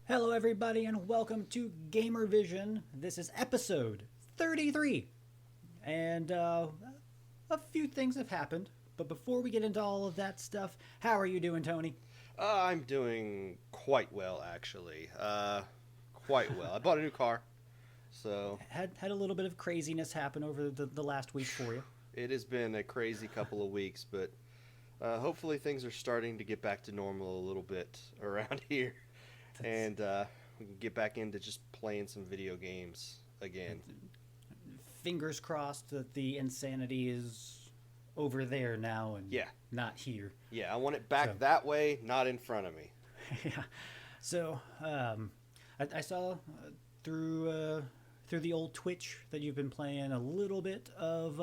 Hello, everybody, and welcome to GamerVision. This is episode 33. And a few things have happened. But before we get into all of that stuff, how are you doing, Tony? I'm doing quite well, actually. Quite well. I bought a new car, so Had a little bit of craziness happen over the last week for you. it has been a crazy couple of weeks, but hopefully things are starting to get back to normal a little bit around here, and we can get back into just playing some video games again. Fingers crossed that the insanity is over there now and Yeah. not here. Yeah, I want it back So- that way, not in front of me. Yeah. So, I saw through the old Twitch that you've been playing a little bit of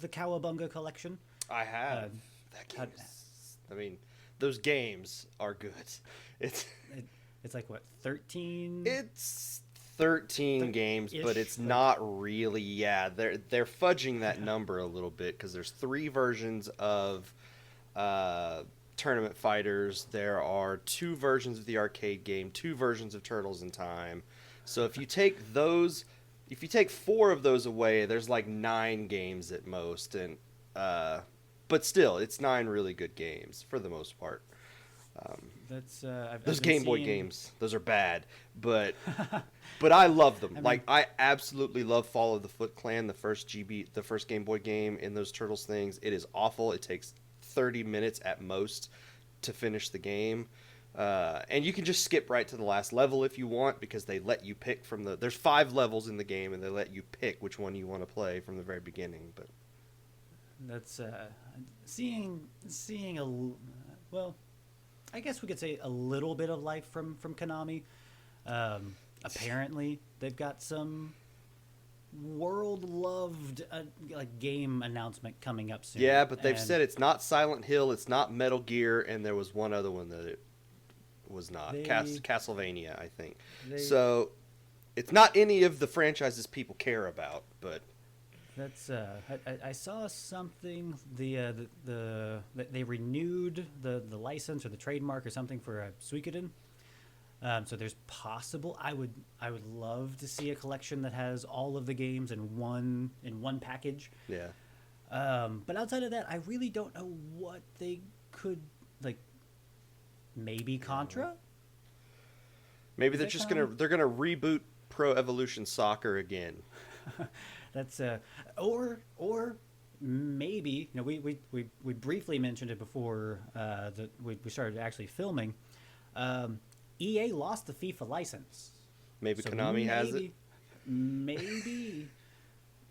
the Cowabunga collection. I have. That game is, I mean, those games are good. It's It's like what, 13? It's 13 games, but it's like- not really. Yeah, they're fudging that number a little bit because there's 3 versions of Tournament Fighters. There are 2 versions of the arcade game, 2 versions of Turtles in Time. So if you take 4 of those away, there's like 9 games at most, and but still, it's 9 really good games for the most part. That's Those I've Game been Boy seeing- games, those are bad, but I love them. I mean- Like I absolutely love Fall of the Foot Clan, the first Game Boy game in those Turtles things. It is awful. It takes 30 minutes at most to finish the game, and you can just skip right to the last level if you want because they let you pick from there's 5 levels in the game and they let you pick which one you want to play from the very beginning. But That's seeing well, I guess we could say a little bit of life from Konami. Apparently, they've got some world-loved like game announcement coming up soon. yeah, but they've And said it's not Silent Hill, it's not Metal Gear, and there was one other one that it was not. Castlevania, I think. they- So it's not any of the franchises people care about, but That's I saw something that they renewed the license or the trademark or something for Suikoden. So there's possible I would love to see a collection that has all of the games in one package. yeah. But outside of that, I really don't know what they could like. Maybe Contra. Maybe Is they're that just Konami? they're gonna reboot Pro Evolution Soccer again. That's or maybe we briefly mentioned it before that we started actually filming. EA lost the FIFA license. Maybe So Konami has it.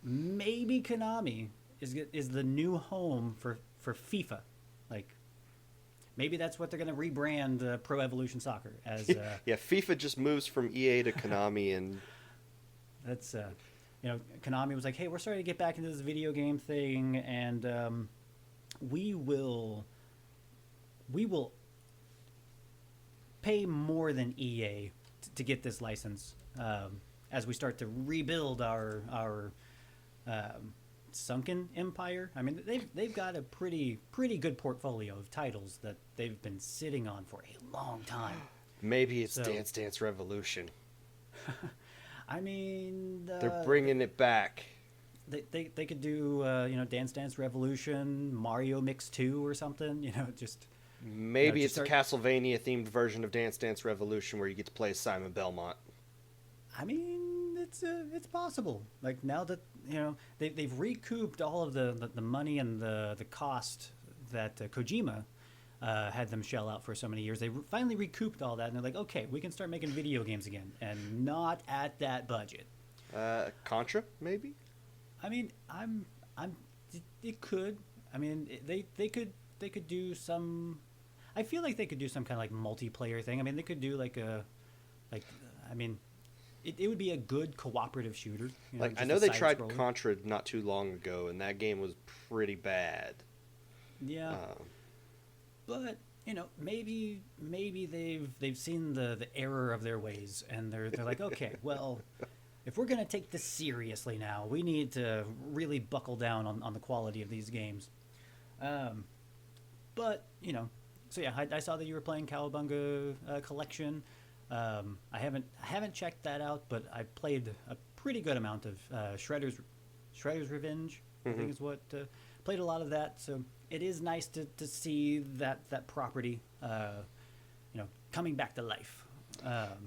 Maybe Konami is the new home for FIFA. Like maybe that's what they're going to rebrand Pro Evolution Soccer as. Yeah, FIFA just moves from EA to Konami, and That's Konami was like, hey, we're starting to get back into this video game thing, and we will pay more than EA to get this license as we start to rebuild our sunken empire. I mean, they've got a pretty good portfolio of titles that they've been sitting on for a long time. maybe it's So- Dance Dance Revolution. I mean, They're bringing it back. They could do Dance Dance Revolution, Mario Mix 2 or something, just Maybe just it's a Castlevania themed version of Dance Dance Revolution where you get to play as Simon Belmont. I mean it's possible. Like now that they've recouped all of the money and the cost that Kojima had them shell out for so many years. They finally recouped all that and they're like, okay, we can start making video games again and not at that budget. Contra, maybe? I mean, it could. I mean, they could do some. I feel like they could do some kind of like multiplayer thing. I mean, they could do I mean, it would be a good cooperative shooter. Like I just know a they tried side-scroller. Contra not too long ago, and that game was pretty bad. Yeah, but maybe they've seen the error of their ways, and they're like, okay, well, if we're gonna take this seriously now, we need to really buckle down on the quality of these games. But so yeah, I saw that you were playing Cowabunga Collection. I haven't checked that out, but I played a pretty good amount of Shredder's Revenge. I think is what played a lot of that. So it is nice to see that property, coming back to life.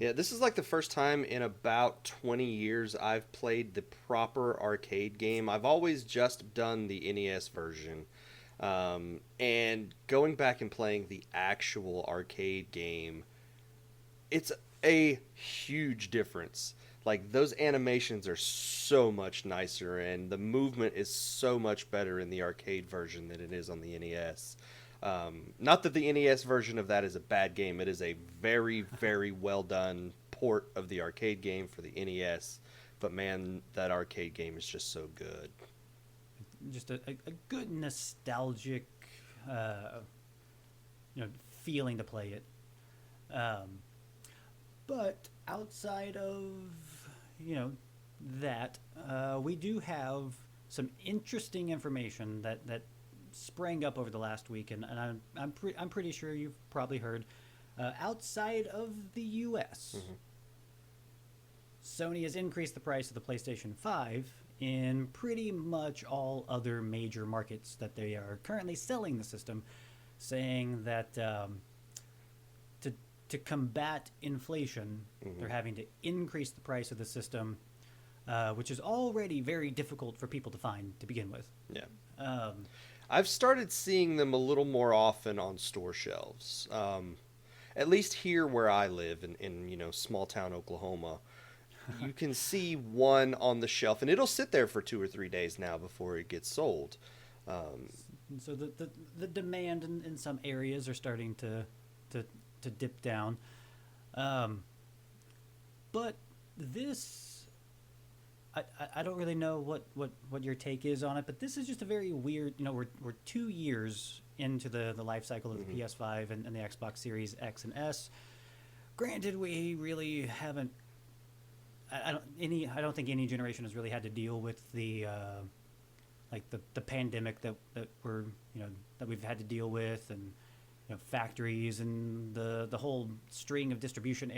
Yeah, this is like the first time in about 20 years I've played the proper arcade game. I've always just done the NES version. And going back and playing the actual arcade game, it's a huge difference. Like, those animations are so much nicer, and the movement is so much better in the arcade version than it is on the NES. Not that the NES version of that is a bad game. It is a very, very well done port of the arcade game for the NES. But man, that arcade game is just so good. Just a good nostalgic, feeling to play it. But outside of that, we do have some interesting information that sprang up over the last week, and I'm pretty sure you've probably heard. Outside of the U.S., Sony has increased the price of the PlayStation 5 in pretty much all other major markets that they are currently selling the system, saying that to combat inflation, they're having to increase the price of the system, which is already very difficult for people to find to begin with. Yeah. I've started seeing them a little more often on store shelves. At least here where I live in small town Oklahoma, you can see one on the shelf, and it'll sit there for 2 or 3 days now before it gets sold. So the demand in some areas are starting to dip down. But this, I don't really know what your take is on it, but this is just a very weird, we're 2 years into the life cycle of the PS5 and the Xbox Series X and S. Granted, we really haven't, I don't think any generation has really had to deal with the pandemic that we've had to deal with, and factories and the whole string of distribution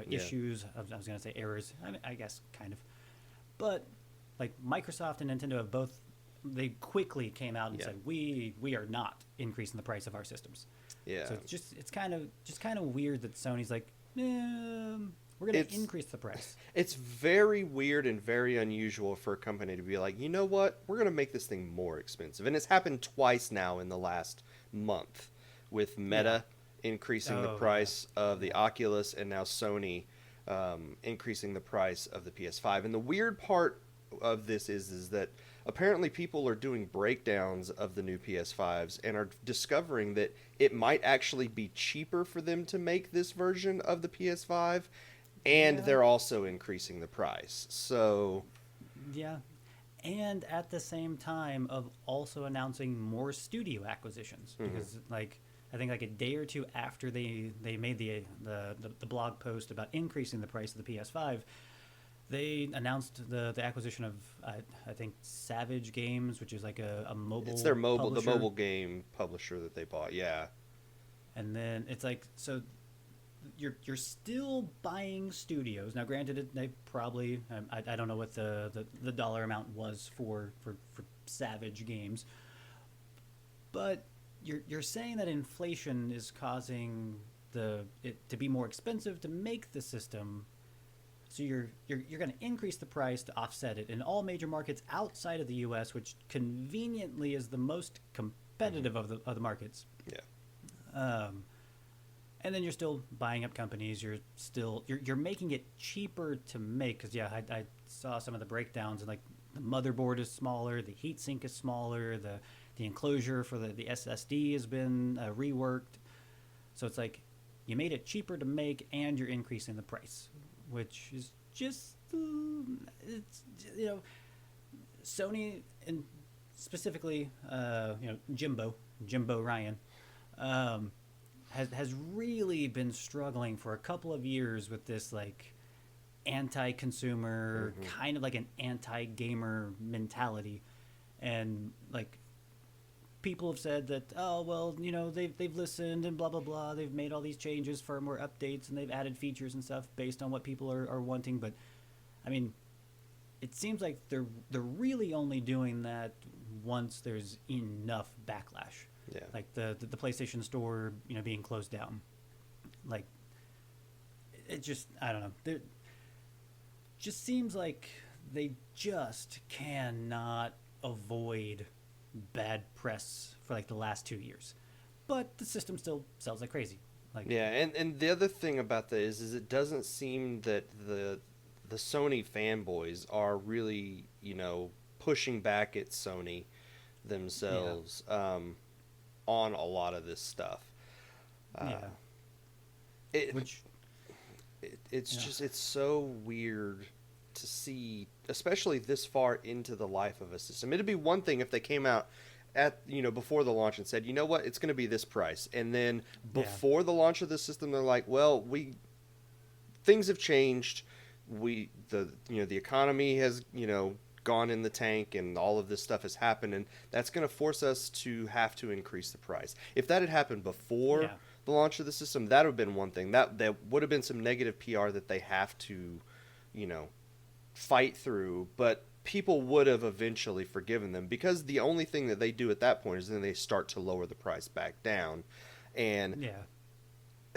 issues. I was going to say errors. I guess kind of, but like Microsoft and Nintendo have both. They quickly came out and said we are not increasing the price of our systems. Yeah. So it's kind of weird that Sony's like, we're going to increase the price. It's very weird and very unusual for a company to be like, you know what, we're going to make this thing more expensive. And it's happened twice now in the last month, with Meta increasing the price of the Oculus, and now Sony increasing the price of the PS5. And the weird part of this is that apparently people are doing breakdowns of the new PS5s and are discovering that it might actually be cheaper for them to make this version of the PS5, and they're also increasing the price. So yeah, and at the same time of also announcing more studio acquisitions, because I think a day or two after they made the blog post about increasing the price of the PS5, they announced the acquisition of I think Savage Games, which is like a mobile. It's their the publisher. mobile game publisher that they bought. Yeah. And then it's like, so you're still buying studios now. Granted, they probably I don't know what the dollar amount was for Savage Games, but you're saying that inflation is causing it to be more expensive to make the system. So you're going to increase the price to offset it in all major markets outside of the U.S., which conveniently is the most competitive of the markets. Yeah. And then you're still buying up companies. You're making it cheaper to make, because I saw some of the breakdowns, and like the motherboard is smaller, the heatsink is smaller, the enclosure for the SSD has been reworked. So it's like you made it cheaper to make, and you're increasing the price, which is just Sony, and specifically Jimbo Ryan has really been struggling for a couple of years with this like anti-consumer, kind of like an anti-gamer mentality, and like people have said that, oh well, they've listened and blah blah blah. They've made all these changes, firmware updates, and they've added features and stuff based on what people are wanting. But I mean, it seems like they're really only doing that once there's enough backlash. Yeah. Like the PlayStation Store, being closed down. Like it just, I don't know. It just seems like they just cannot avoid bad press for like the last 2 years, but the system still sells like crazy. Like, yeah, and the other thing about that is it doesn't seem that the Sony fanboys are really pushing back at Sony themselves on a lot of this stuff. It's just, it's so weird to see, especially this far into the life of a system. It'd be one thing if they came out at before the launch and said, you know what, it's going to be this price, and then before the launch of the system they're like, well, things have changed, the economy has gone in the tank and all of this stuff has happened, and that's going to force us to have to increase the price. If that had happened before the launch of the system, that would have been one thing. That would have been some negative PR that they have to fight through, but people would have eventually forgiven them, because the only thing that they do at that point is then they start to lower the price back down, and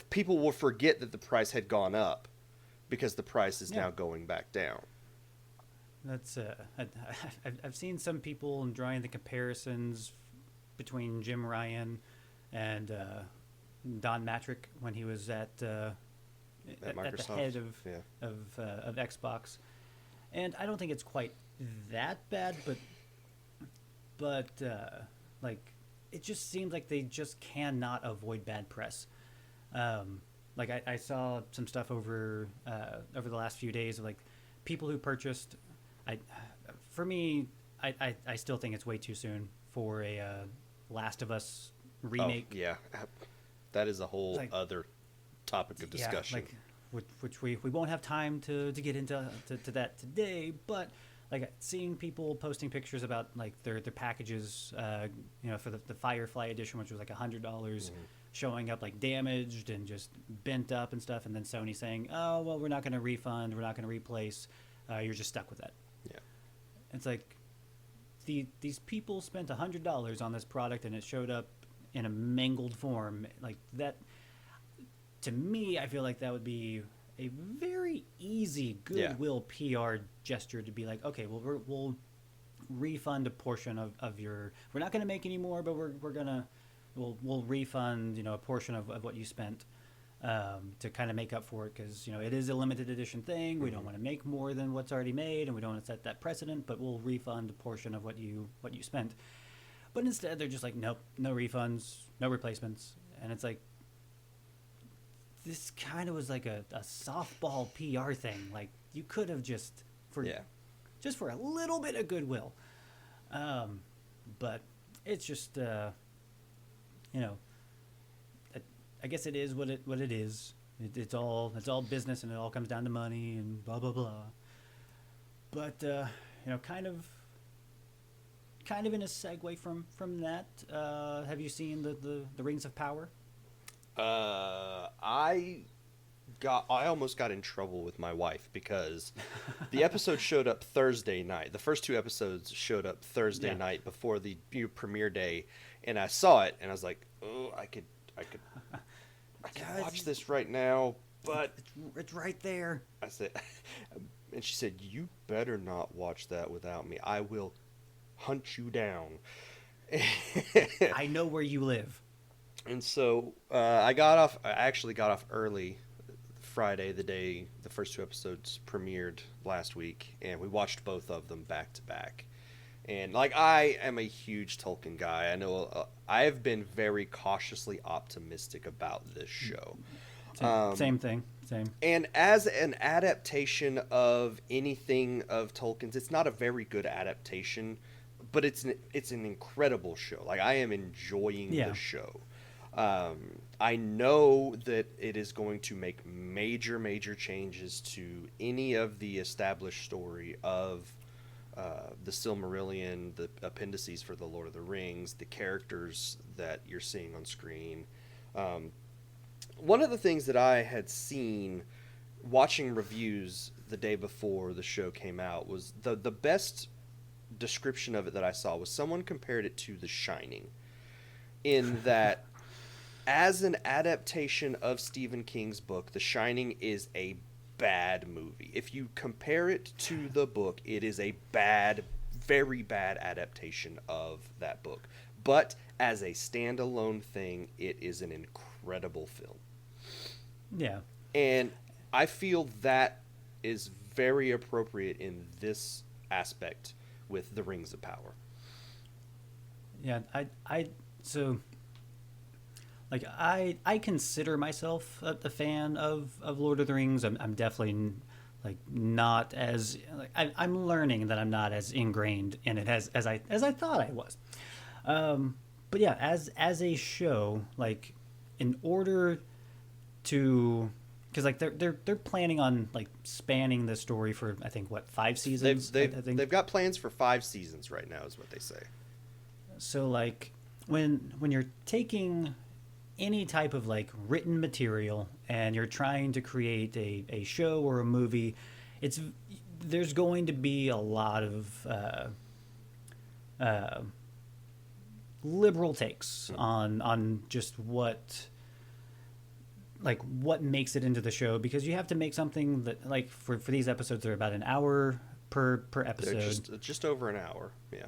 people will forget that the price had gone up because the price is now going back down. That's I've seen some people drawing the comparisons between Jim Ryan and Don Matrick when he was at the head of Xbox, and I don't think it's quite that bad, but like it just seems like they just cannot avoid bad press. Like I saw some stuff over the last few days of like people who purchased. For me, I still think it's way too soon for a Last of Us remake. Oh, yeah, that is a whole other topic of discussion. Yeah, like which we won't have time to get into that today. But like seeing people posting pictures about like their packages, for the Firefly edition, which was like $100, showing up like damaged and just bent up and stuff, and then Sony saying, "Oh well, we're not going to refund, we're not going to replace. You're just stuck with that." Yeah, it's like these people spent $100 on this product and it showed up in a mangled form like that. To me, I feel like that would be a very easy goodwill PR gesture to be like, okay, well we'll refund a portion of your. We're not going to make any more, but we'll refund a portion of what you spent to kind of make up for it, because it is a limited edition thing. We don't want to make more than what's already made, and we don't want to set that precedent. But we'll refund a portion of what you spent. But instead, they're just like, nope, no refunds, no replacements, and it's like. This kind of was like a softball PR thing. Like you could have just for a little bit of goodwill, but it's just I guess it is what it is. It's all business, and it all comes down to money and blah blah blah. But kind of in a segue from that, have you seen the Rings of Power? I almost got in trouble with my wife because the episode showed up Thursday night. The first two episodes showed up Thursday night before the premiere day, and I saw it and I was like, "Oh, I could watch this right now, but it's right there." I said, and she said, "You better not watch that without me. I will hunt you down." I know where you live. And so I actually got off early Friday, the day the first two episodes premiered last week, and we watched both of them back to back. And like, I am a huge Tolkien guy. I know I have been very cautiously optimistic about this show. Same thing. And as an adaptation of anything of Tolkien's, it's not a very good adaptation, but it's an incredible show. Like, I am enjoying the show. I know that it is going to make major changes to any of the established story of the Silmarillion, the appendices for the Lord of the Rings, the characters that you're seeing on screen. One of the things that I had seen watching reviews the day before the show came out was the best description of it that I saw was someone compared it to The Shining, in that as an adaptation of Stephen King's book, The Shining is a bad movie. If you compare it to the book, it is a bad, very bad adaptation of that book. But as a standalone thing, it is an incredible film. Yeah. And I feel that is very appropriate in this aspect with The Rings of Power. Yeah, so like I consider myself a fan of Lord of the Rings. I'm definitely like not as like, I'm learning that I'm not as ingrained in it as I thought I was. But yeah, as a show, like in order to, because like they're planning on like spanning the story for I think what 5 seasons. I think They've got plans for 5 seasons right now, is what they say. So like when you're taking any type of like written material and you're trying to create a show or a movie, there's going to be a lot of liberal takes on just what makes it into the show, because you have to make something that like for these episodes they're about an hour per episode. They're just over an hour. Yeah.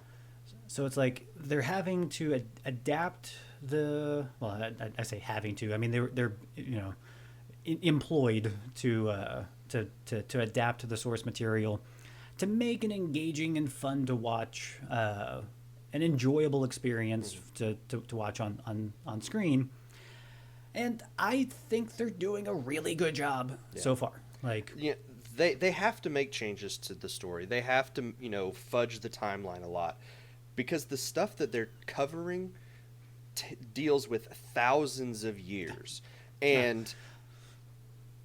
So it's like they're having to adapt I say having to. I mean they're employed to adapt to the source material to make an engaging and fun to watch, an enjoyable experience to watch on screen. And I think they're doing a really good job so far. Like they have to make changes to the story. They have to fudge the timeline a lot, because the stuff that they're covering deals with thousands of years, and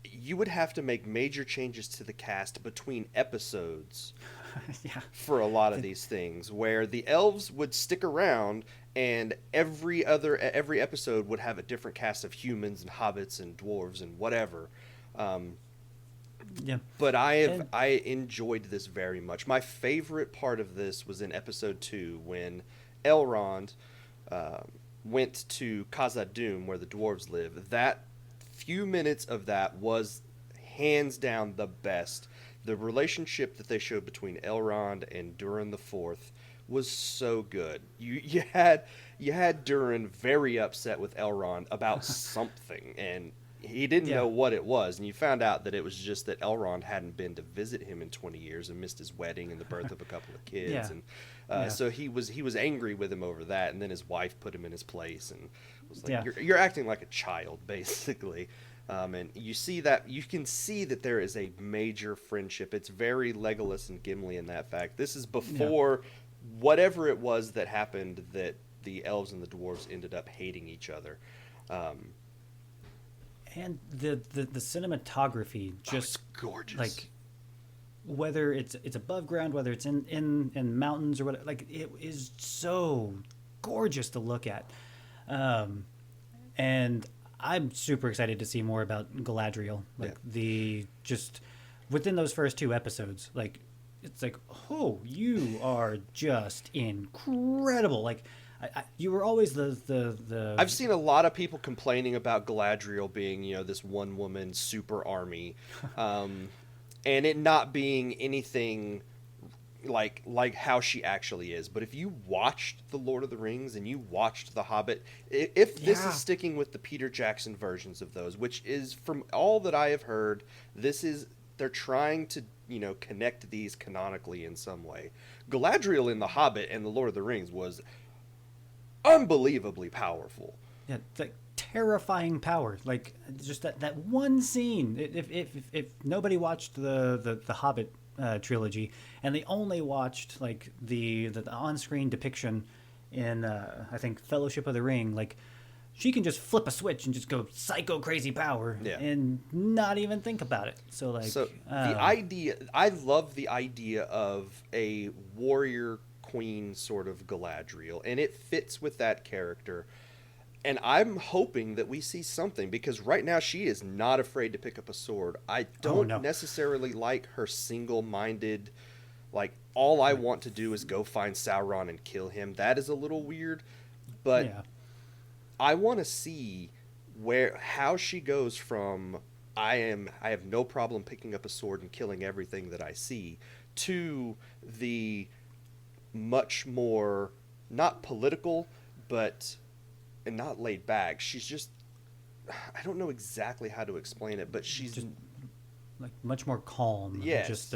you would have to make major changes to the cast between episodes for a lot of these things, where the elves would stick around and every episode would have a different cast of humans and hobbits and dwarves and whatever. But I enjoyed this very much. My favorite part of this was in episode 2 when Elrond went to Khazad-dûm, where the dwarves live. That few minutes of that was hands down the best. The relationship that they showed between Elrond and Durin the Fourth was so good. You had Durin very upset with Elrond about something, and he didn't know what it was, and you found out that it was just that Elrond hadn't been to visit him in 20 years and missed his wedding and the birth of a couple of kids. And so he was angry with him over that, and then his wife put him in his place and was like, you're acting like a child, basically. And you can see that there is a major friendship. It's very Legolas and Gimli in that fact. This is before whatever it was that happened that the elves and the dwarves ended up hating each other. And the cinematography just gorgeous. Like whether it's above ground, whether it's in mountains or whatever, like it is so gorgeous to look at. And I'm super excited to see more about Galadriel. Like just within those first 2 episodes, like it's like, oh, you are just incredible. Like you were always the I've seen a lot of people complaining about Galadriel being, this one woman super army, and it not being anything like how she actually is. But if you watched The Lord of the Rings and you watched The Hobbit, if this is sticking with the Peter Jackson versions of those, which is, from all that I have heard, they're trying to connect these canonically in some way. Galadriel in The Hobbit and The Lord of the Rings was unbelievably powerful. Yeah, like terrifying power. Like just that one scene. If nobody watched the Hobbit trilogy and they only watched like the on-screen depiction in I think Fellowship of the Ring, like she can just flip a switch and just go psycho crazy power Yeah. and not even think about it. So like, So the idea, I love the idea of a warrior queen sort of Galadriel, and it fits with that character. And I'm hoping that we see something because right now she is not afraid to pick up a sword. I don't no. necessarily like her single-minded, like all I want to do is go find Sauron and kill him. That is a little weird, but yeah, I want to see how she goes from I have no problem picking up a sword and killing everything that I see to the much more not political but and not laid back. She's just I don't know exactly how to explain it, but she's just like much more calm. Yes. Just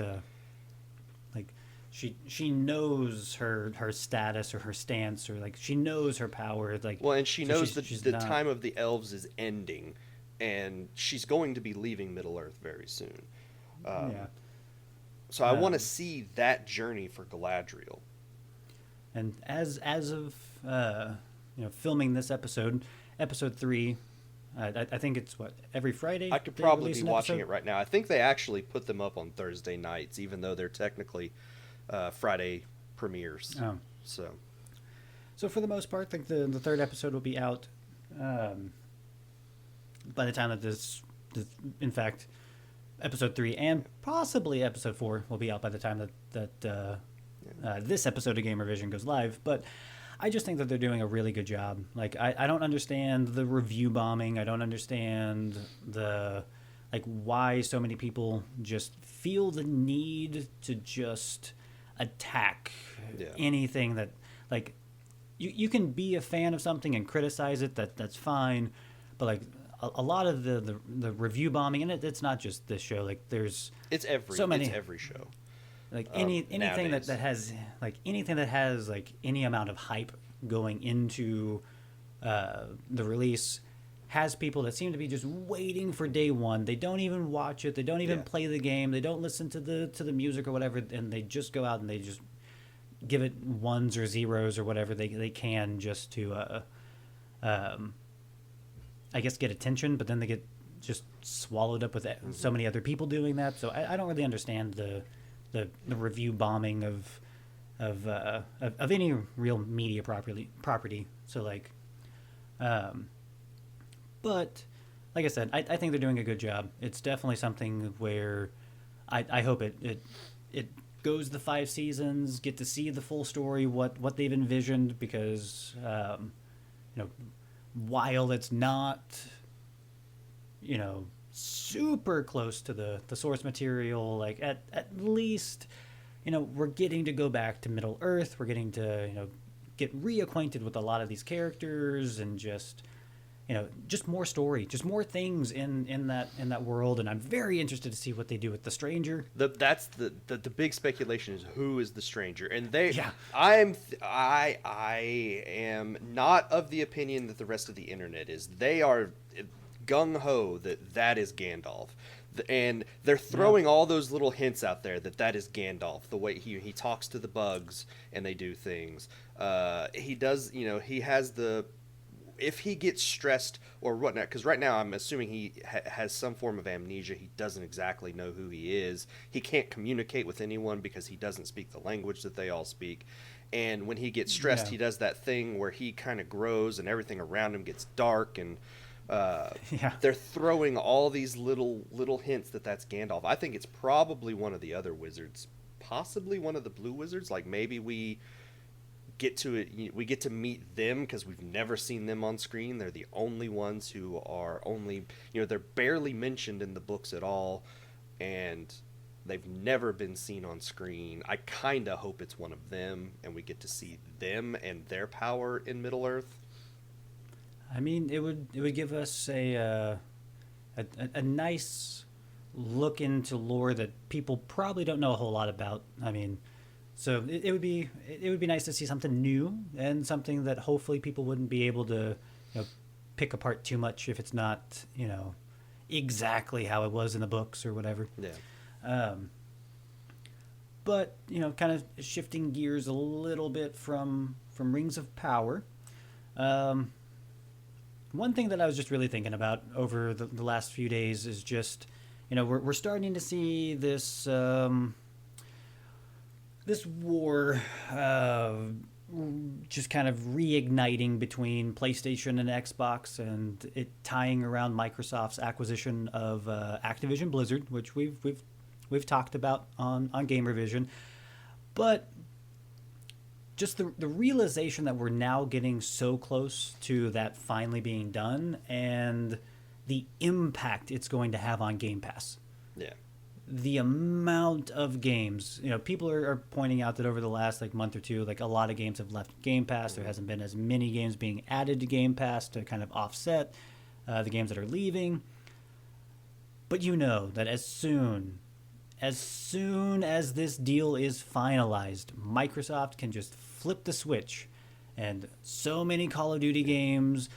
like she knows her status or her stance, or like she knows her power. Like, well, and she so knows she's the not, time of the elves is ending, and she's going to be leaving Middle Earth very soon. Yeah. So I want to see that journey for Galadriel. And as of filming this episode 3, I think it's every Friday. I could they probably release be an watching episode? it right now. I think they actually put them up on Thursday nights, even though they're technically Friday premieres. Oh. So for the most part, I think the third episode will be out by the time that this, in fact, episode 3 and possibly episode 4 will be out by the time that this episode of GamerVision goes live. But I just think that they're doing a really good job. Like, I don't understand the review bombing. I don't understand why so many people just feel the need to just attack anything that, like, you can be a fan of something and criticize it. That's fine, but like a lot of the review bombing, and it's not just this show. Like, there's it's every show. Like anything nowadays. that has like any amount of hype going into the release has people that seem to be just waiting for day one. They don't even watch it. They don't even play the game. They don't listen to the music or whatever, and they just go out and they just give it ones or zeros or whatever they can just to I guess get attention. But then they get just swallowed up with so many other people doing that. So I don't really understand the review bombing of any real media property. So like, but like I said, I think they're doing a good job. It's definitely something where I hope it goes the 5 seasons, get to see the full story, what they've envisioned, because while it's not super close to the source material, like at least we're getting to go back to Middle Earth. We're getting to get reacquainted with a lot of these characters, and just more story, just more things in that world. And I'm very interested to see what they do with the stranger. That's the big speculation is who is the stranger, and Yeah. I am not of the opinion that the rest of the internet is. They are gung ho that is Gandalf, and they're throwing all those little hints out there that is Gandalf. The way he talks to the bugs and they do things. He does. He has the. If he gets stressed or whatnot, because right now I'm assuming he has some form of amnesia. He doesn't exactly know who he is. He can't communicate with anyone because he doesn't speak the language that they all speak. And when he gets stressed, he does that thing where he kind of grows and everything around him gets dark. And they're throwing all these little hints that's Gandalf. I think it's probably one of the other wizards, possibly one of the blue wizards. Like maybe we get to meet them because we've never seen them on screen. They're the only ones who are they're barely mentioned in the books at all, and they've never been seen on screen. I kind of hope it's one of them and we get to see them and their power in Middle Earth. I mean, it would give us a nice look into lore that people probably don't know a whole lot about. I mean, so it would be nice to see something new, and something that hopefully people wouldn't be able to pick apart too much if it's not exactly how it was in the books or whatever. Yeah. But kind of shifting gears a little bit from Rings of Power. one thing that I was just really thinking about over the last few days is just, we're starting to see this this war just kind of reigniting between PlayStation and Xbox, and it tying around Microsoft's acquisition of Activision Blizzard, which we've talked about on GamerVision. But just the realization that we're now getting so close to that finally being done, and the impact it's going to have on Game Pass. Yeah. The amount of games, people are pointing out that over the last month or two, a lot of games have left Game Pass. There hasn't been as many games being added to Game Pass to kind of offset the games that are leaving. But that as soon as this deal is finalized, Microsoft can just flip the switch, and so many Call of Duty games.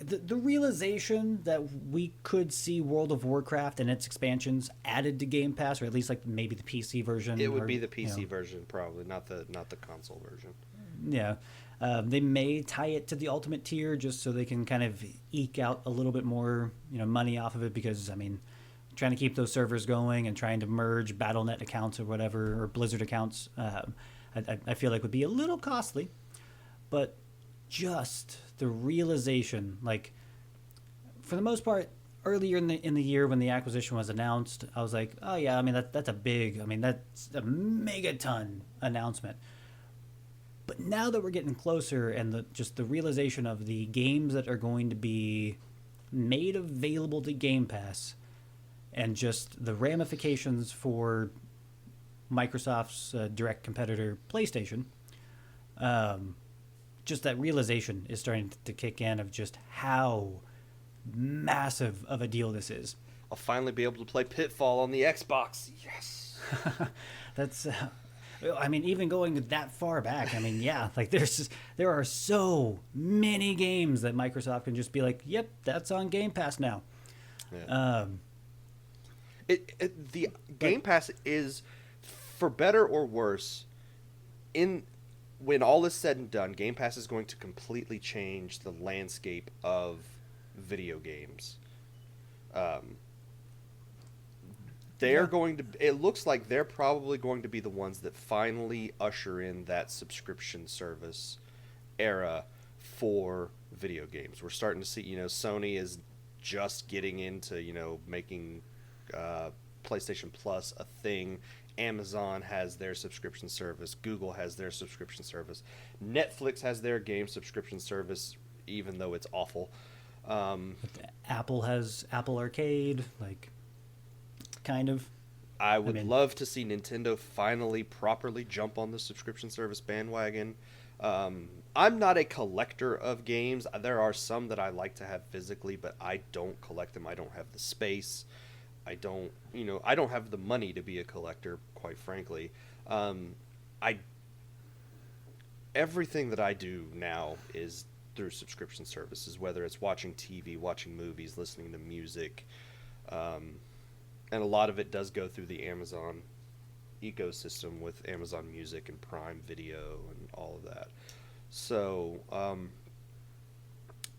The realization that we could see World of Warcraft and its expansions added to Game Pass, or at least maybe the PC version. It would be the PC version, probably not the console version. Yeah, they may tie it to the Ultimate tier just so they can kind of eke out a little bit more money off of it, because trying to keep those servers going and trying to merge BattleNet accounts or whatever, or Blizzard accounts, I feel like would be a little costly, but just the realization, for the most part, earlier in the year when the acquisition was announced, I was like, oh yeah, that's a big, that's a megaton announcement. But now that we're getting closer, and just the realization of the games that are going to be made available to Game Pass, and just the ramifications for Microsoft's direct competitor, PlayStation, just that realization is starting to kick in of just how massive of a deal this is. I'll finally be able to play Pitfall on the Xbox. Yes. That's, even going that far back, yeah, there are so many games that Microsoft can just be like, yep, that's on Game Pass now. Yeah. The Game Pass is, for better or worse, when all is said and done, Game Pass is going to completely change the landscape of video games. It looks like they're probably going to be the ones that finally usher in that subscription service era for video games. We're starting to see, Sony is just getting into, making PlayStation Plus a thing. Amazon has their subscription service. Google has their subscription service. Netflix has their game subscription service, even though it's awful. Apple has Apple Arcade, kind of. I would love to see Nintendo finally properly jump on the subscription service bandwagon. I'm not a collector of games. There are some that I like to have physically, but I don't collect them. I don't have the space. I don't have the money to be a collector, quite frankly. Everything that I do now is through subscription services, whether it's watching TV, watching movies, listening to music, and a lot of it does go through the Amazon ecosystem with Amazon Music and Prime Video and all of that. So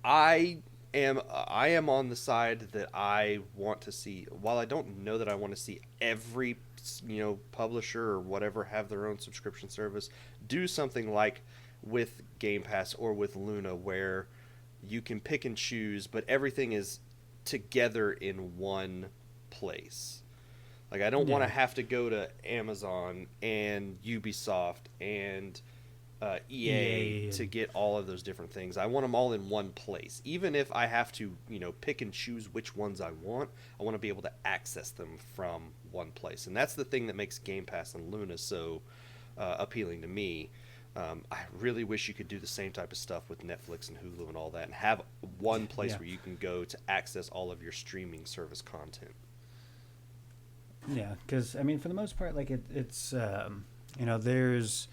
I am on the side that I want to see. While I don't know that I want to see every publisher or whatever have their own subscription service, do something like with Game Pass or with Luna, where you can pick and choose, but everything is together in one place. I don't want to have to go to Amazon and Ubisoft and EA to get all of those different things. I want them all in one place. Even if I have to, pick and choose which ones I want to be able to access them from one place. And that's the thing that makes Game Pass and Luna so appealing to me. I really wish you could do the same type of stuff with Netflix and Hulu and all that, and have one place where you can go to access all of your streaming service content. Yeah, because for the most part, it's there's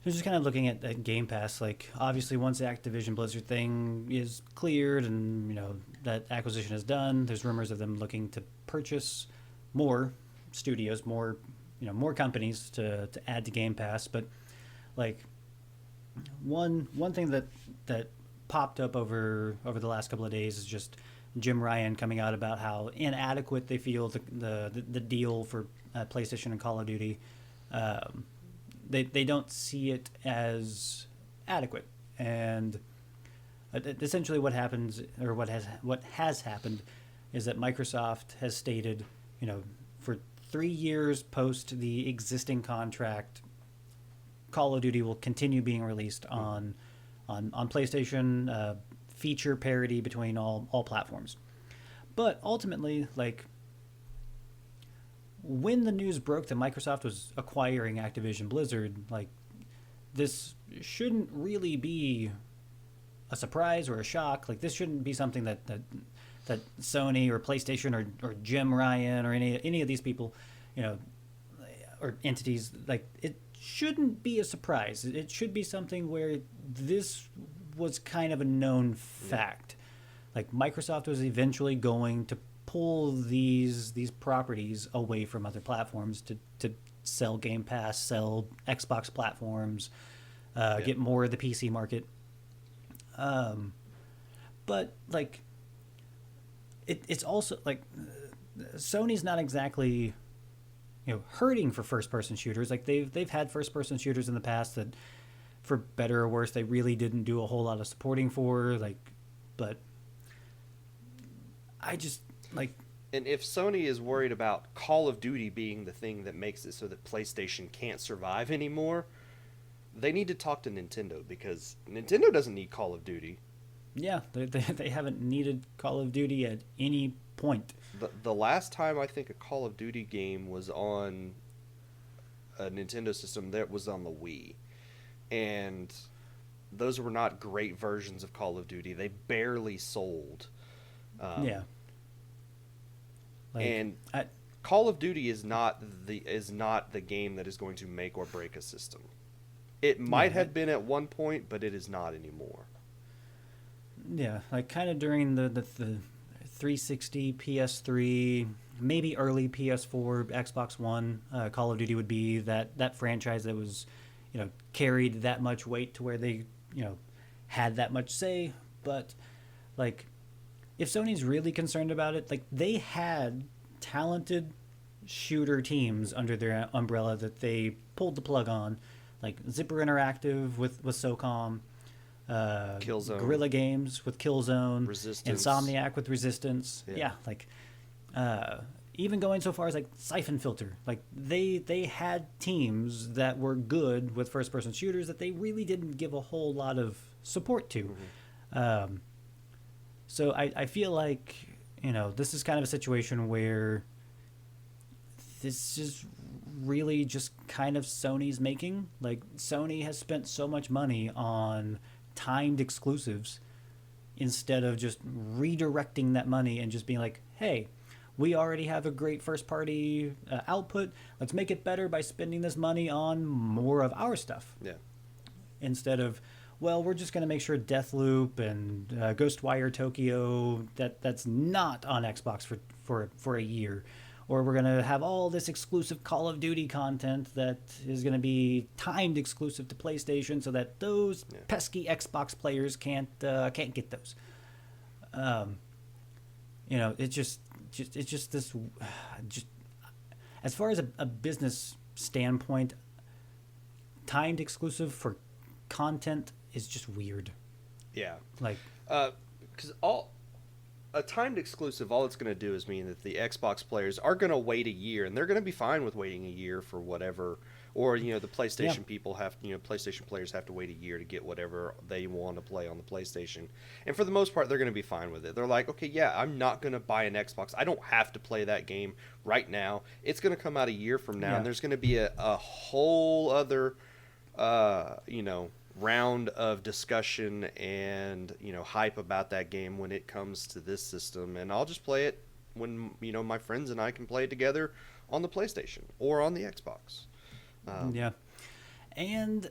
just kind of looking at Game Pass. Obviously, once the Activision Blizzard thing is cleared and that acquisition is done, there's rumors of them looking to purchase more studios, more companies to add to Game Pass. But one thing that popped up over the last couple of days is just Jim Ryan coming out about how inadequate they feel the deal for PlayStation and Call of Duty. They don't see it as adequate, and essentially what happens, or what has happened, is that Microsoft has stated, for 3 years post the existing contract, Call of Duty will continue being released on PlayStation, feature parity between all platforms. But ultimately, like, when the news broke that Microsoft was acquiring Activision Blizzard, like, this shouldn't really be a surprise or a shock. Like, this shouldn't be something that Sony or PlayStation or Jim Ryan or any of these people, or entities, like, it shouldn't be a surprise. It should be something where this was kind of a known fact. Like, Microsoft was eventually going to pull these properties away from other platforms to sell Game Pass, sell Xbox platforms, get more of the PC market. But like, it's also like, Sony's not exactly hurting for first person shooters. Like, they've had first person shooters in the past that, for better or worse, they really didn't do a whole lot of supporting for. Like, but I just like. And if Sony is worried about Call of Duty being the thing that makes it so that PlayStation can't survive anymore, they need to talk to Nintendo, because Nintendo doesn't need Call of Duty. Yeah, they haven't needed Call of Duty at any point. The last time I think a Call of Duty game was on a Nintendo system, that was on the Wii. And those were not great versions of Call of Duty. They barely sold. Yeah. Like, and Call of Duty is not the game that is going to make or break a system. It might have been at one point, but it is not anymore. Yeah, like, kind of during the 360, PS3, maybe early PS4, Xbox One, Call of Duty would be that franchise that was, carried that much weight to where they, had that much say. But, like, if Sony's really concerned about it, like, they had talented shooter teams under their umbrella that they pulled the plug on, like Zipper Interactive with SOCOM, Killzone. Guerrilla Games with Killzone, Resistance. Insomniac with Resistance. Yeah, like, even going so far as like Siphon Filter. Like, they had teams that were good with first person shooters that they really didn't give a whole lot of support to. Mm-hmm. So I feel like, this is kind of a situation where this is really just kind of Sony's making. Like, Sony has spent so much money on timed exclusives instead of just redirecting that money and just being like, hey, we already have a great first party output. Let's make it better by spending this money on more of our stuff. Yeah. Instead of, well, we're just going to make sure Deathloop and Ghostwire Tokyo, that's not on Xbox for a year. Or we're going to have all this exclusive Call of Duty content that is going to be timed exclusive to PlayStation so that those pesky Xbox players can't get those. It's just this, just as far as a business standpoint, timed exclusive for content is just weird. Yeah. Like, because a timed exclusive, all it's going to do is mean that the Xbox players are going to wait a year, and they're going to be fine with waiting a year for whatever, or the PlayStation people have, PlayStation players have to wait a year to get whatever they want to play on the PlayStation, and for the most part, they're going to be fine with it. They're like, okay, yeah, I'm not going to buy an Xbox. I don't have to play that game right now. It's going to come out a year from now, and there's going to be a whole other, round of discussion and hype about that game when it comes to this system, and I'll just play it when my friends and I can play it together on the PlayStation or on the Xbox. And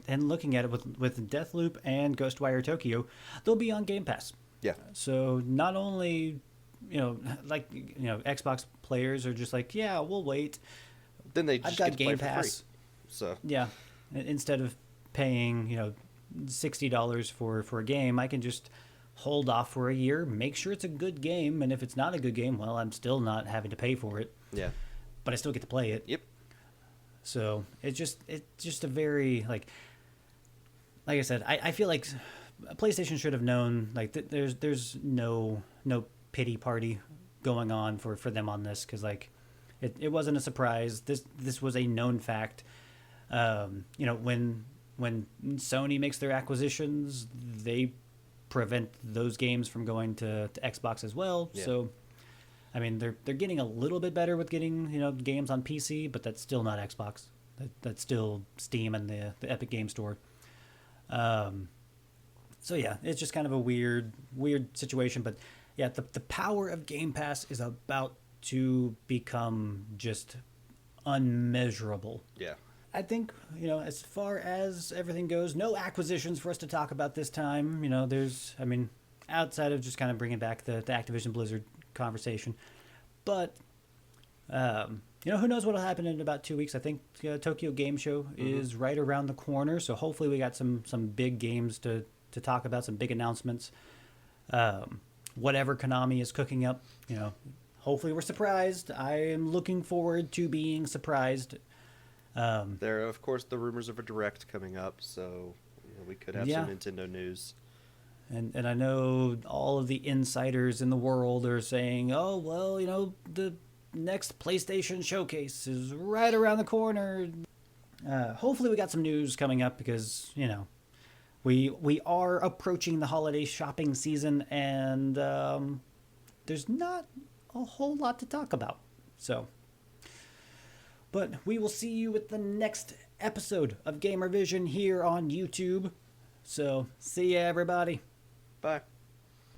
looking at it with Deathloop and Ghostwire Tokyo, they'll be on Game Pass. Yeah. So not only Xbox players are just like, yeah, we'll wait. Then they just I've got get to Game play Pass. for free. So yeah, instead of paying $60 for a game, I can just hold off for a year, make sure it's a good game, and if it's not a good game, well, I'm still not having to pay for it. Yeah. But I still get to play it. Yep. So it's just a very like I said, I feel like PlayStation should have known like there's no pity party going on for them on this, because like it wasn't a surprise. This was a known fact. When Sony makes their acquisitions, they prevent those games from going to Xbox as well. Yeah. So I mean, they're getting a little bit better with getting games on PC, but that's still not Xbox. That's still Steam and the Epic Game Store. So yeah, it's just kind of a weird situation. But yeah, the power of Game Pass is about to become just unmeasurable. Yeah. I think, as far as everything goes, no acquisitions for us to talk about this time. Outside of just kind of bringing back the Activision Blizzard conversation. But, who knows what will happen in about 2 weeks. I think Tokyo Game Show is right around the corner. So hopefully we got some big games to talk about, some big announcements. Whatever Konami is cooking up, hopefully we're surprised. I am looking forward to being surprised. There are, of course, the rumors of a Direct coming up, so we could have some Nintendo news. And I know all of the insiders in the world are saying, oh, well, the next PlayStation showcase is right around the corner. Hopefully we got some news coming up because, we are approaching the holiday shopping season, and there's not a whole lot to talk about. So, but we will see you with the next episode of GamerVision here on YouTube. So, see ya, everybody. Bye.